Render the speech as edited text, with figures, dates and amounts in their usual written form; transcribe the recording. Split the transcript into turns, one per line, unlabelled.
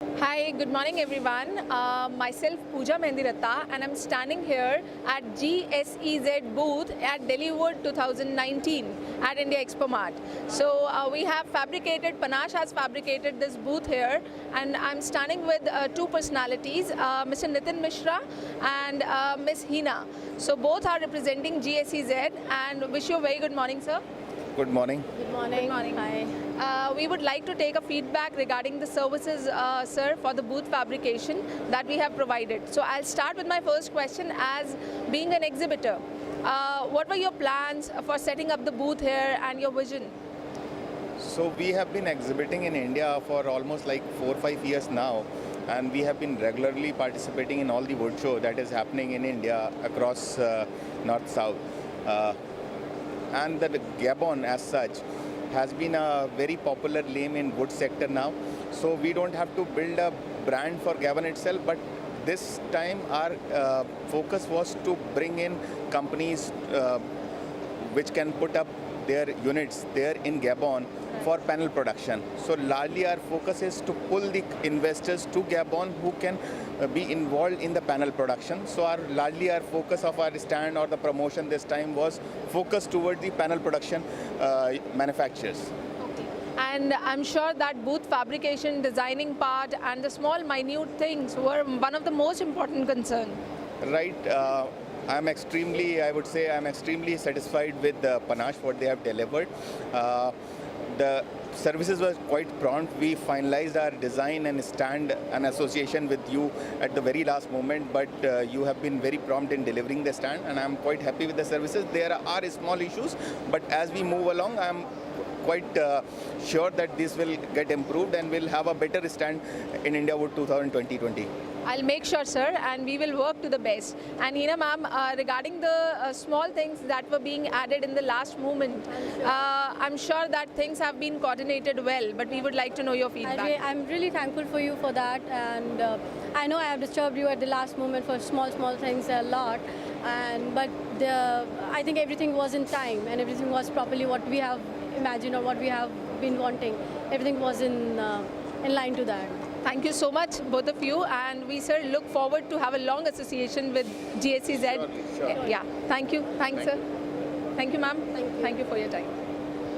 Hi, good morning everyone. Myself Pooja Mendiratta and I'm standing here at GSEZ booth at Delhiwood 2019 at India Expo Mart. So we have fabricated, Panache has fabricated this booth here and I'm standing with two personalities, Mr. Nitin Mishra and Ms. Hina. So both are representing GSEZ and wish you a very good morning, sir.
Good morning.
Good morning. Good morning. Hi. We would like to take a feedback regarding the services, sir, for the booth fabrication that we have provided. So I'll start with my first question as being an exhibitor. What were your plans for setting up the booth here and your vision?
So we have been exhibiting in India for almost like 4 or 5 years now, and we have been regularly participating in all the wood show that is happening in India across north-south. And the Gabon as such has been a very popular name in wood sector now. So we don't have to build a brand for Gabon itself, but this time our focus was to bring in companies which can put up their units there in Gabon for panel production. So largely our focus is to pull the investors to Gabon who can be involved in the panel production. So largely our focus of our stand or the promotion this time was focused toward the panel production manufacturers.
And I'm sure that booth fabrication, designing part and the small minute things were one of the most important concern.
Right. I'm extremely satisfied with the Panache, what they have delivered. The services were quite prompt. We finalized our design and stand an association with you at the very last moment, but you have been very prompt in delivering the stand, and I'm quite happy with the services. There are small issues, but as we move along, I'm quite sure that this will get improved and we'll have a better stand in India Wood 2020.
I'll make sure, sir, and we will work to the best. And Hina ma'am, regarding the small things that were being added in the last moment, I'm sure that things have been coordinated well, but we would like to know your feedback.
I'm really thankful for you for that, and I know I have disturbed you at the last moment for small things a lot, but I think everything was in time and everything was properly what we have imagined or what we have been wanting. Everything was in line to that.
Thank you so much, both of you, and we, sir, look forward to have a long association with GSEZ.
Sure.
Yeah, thank you. Thanks, sir. Thank you, ma'am. Thank you for your time.